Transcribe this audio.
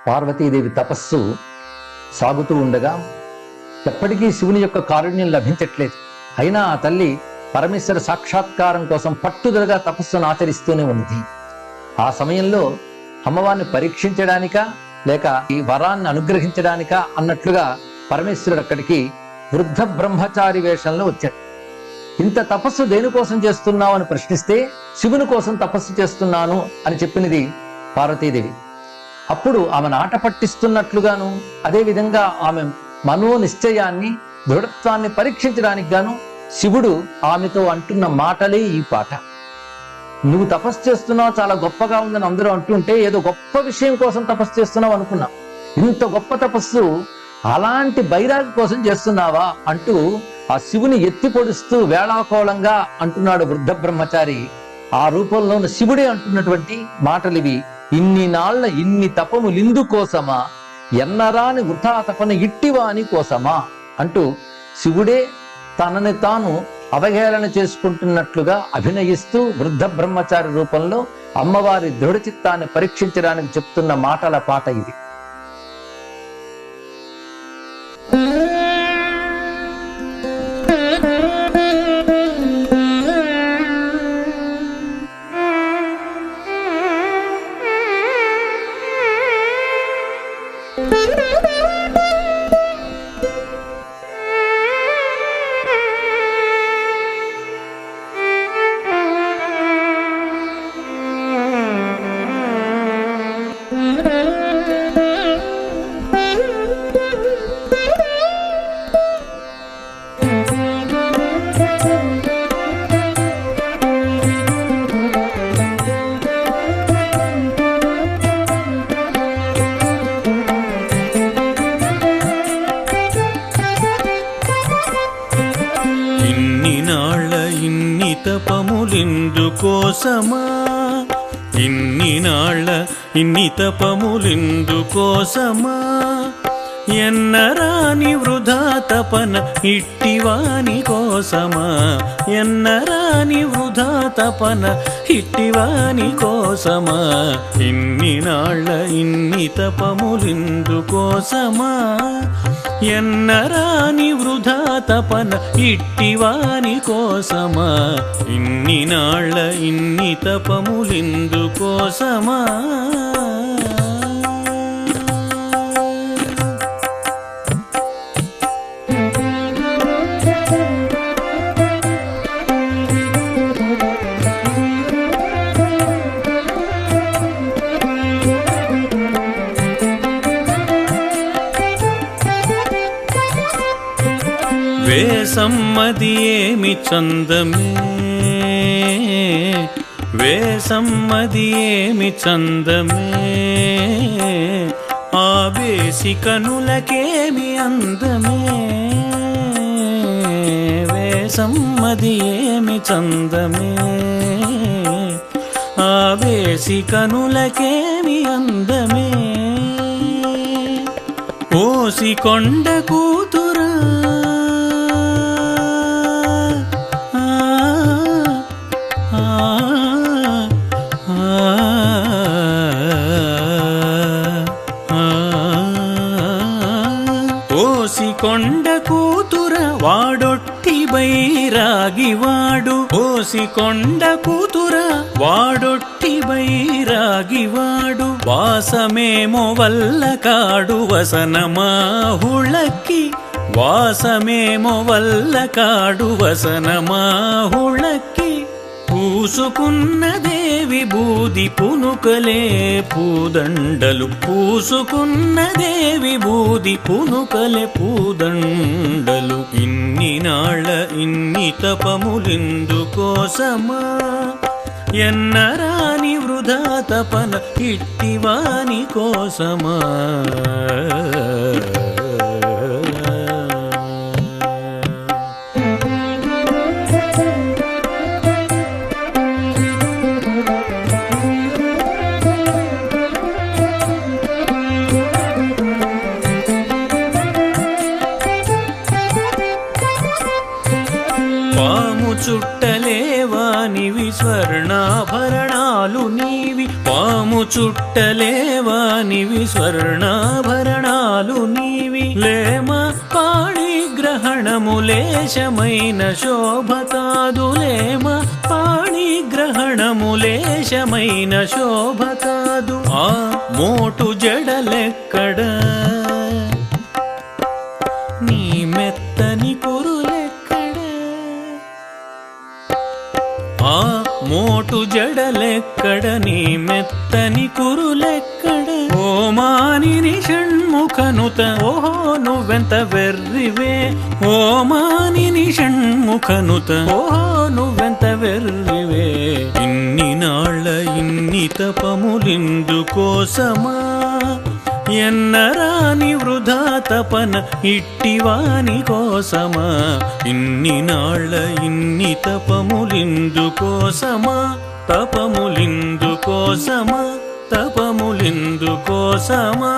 పార్వతీదేవి తపస్సు సాగుతూ ఉండగా ఎప్పటికీ శివుని యొక్క కారుణ్యం లభించట్లేదు. అయినా ఆ తల్లి పరమేశ్వర సాక్షాత్కారం కోసం పట్టుదలగా తపస్సును ఆచరిస్తూనే ఉంది. ఆ సమయంలో అమ్మవారిని పరీక్షించడానికా లేక ఈ వరాన్ని అనుగ్రహించడానికా అన్నట్లుగా పరమేశ్వరుడు అక్కడికి వృద్ధ బ్రహ్మచారి వేషంలో వచ్చాడు. ఇంత తపస్సు దేనికోసం చేస్తున్నావు అని ప్రశ్నిస్తే శివుని కోసం తపస్సు చేస్తున్నాను అని చెప్పినది పార్వతీదేవి. అప్పుడు ఆమెను ఆట పట్టిస్తున్నట్లుగాను, అదేవిధంగా ఆమె మనో నిశ్చయాన్ని దృఢత్వాన్ని పరీక్షించడానికి గాను శివుడు ఆమెతో అంటున్న మాటలే ఈ పాట. నువ్వు తపస్సు చేస్తున్నావు, చాలా గొప్పగా ఉందని అందరూ అంటుంటే ఏదో గొప్ప విషయం కోసం తపస్సు చేస్తున్నావు అనుకున్నా. ఇంత గొప్ప తపస్సు అలాంటి బైరాగి కోసం చేస్తున్నావా అంటూ ఆ శివుని ఎత్తి పొడుస్తూ వేళాకోళంగా అంటున్నాడు వృద్ధ బ్రహ్మచారి. ఆ రూపంలో శివుడే అంటున్నటువంటి మాటలివి. ఇన్ని నాళ్ల ఇన్ని తపములిందు కోసమా, ఎన్నరాని వృథా తపన ఇట్టివాని కోసమా అంటూ శివుడే తనని తాను అవహేళన చేసుకుంటున్నట్లుగా అభినయిస్తూ వృద్ధ బ్రహ్మచారి రూపంలో అమ్మవారి దృఢ చిత్తాన్ని పరీక్షించడానికి చెప్తున్న మాటల పాట ఇది. తపములిందుకోసమా, ఇన్ని నాళ్ళ ఇన్ని తపములిందుకోసమా, ఎన్నరాని వృధా తపన ఇట్టివాని కోసమా, ఎన్నరాని వృధా తపన ఇట్టివాని కోసమా, ఇన్ని నాళ్ళ ఇన్ని తపములిందుకోసమా, ఎన్నరాని వృధా తపన ఇట్టివాని కోసమా, ఇన్ని నాళ్ళ ఇన్ని తపములిందుకోసమా. వేసమ్మది ఏమి చందమే, వేసమ్మది ఏమి చందమే, ఆ వేసి కనులకేమి అందమే, వేసమ్మది ఏమి చందమే, ఆ వేసి కనులకేమి అందమే, ఓసి కొండ కూతురా కొండ కూతుర వాడొట్టి బైరాగివాడు, ఓసి కొండ కూతుర వాడొట్టి బైరాగివాడు, వాసమేమో వల్ల కాడు వసనమాహుళకి, వాసమేమో వల్ల కాడు వసనమాహుళకి, పూసుకున్నదేవి బూది పునుకలే పూదండలు, పూసుకున్నదేవి బూది పునుకలే పూదండలు, ఇన్ని నాళ్ళ ఇన్ని తపములిందుకోసమా, ఎన్నరాని వృధా తపన ఇట్టివాని కోసమా. చుట్టలేవానివి స్వర్ణాభరణాలు నీవి, పాము చుట్టలేవానివి స్వర్ణాభరణాలు నీవి లేమ పాణిగ్రహణములేశమైన శోభ కాదులేమ పాణిగ్రహణములేశమైన శోభ కాదు ఆ మోటు జడలెక్కడ నీ మెత్తని కురులెక్కడ ఆ మోటు జడలెక్కడ నీ మెత్తని కురులెక్కడ ఓ మానిని షణ్ముఖనుత ఓహో నువ్వెంత వెర్రివే ఓ మానిని షణ్ముఖనుత ఓహో నువ్వెంత వెర్రివే ఇన్ని నాళ్ళ ఇన్ని తపములిందుకోసమా ఎన్నరాని వృధా తపన ఇట్టివాని కోసమా ఇన్ని నాళ్ళ ఇన్ని తపములిందుకోసమా తపములిందుకోసమా తపములిందుకోసమా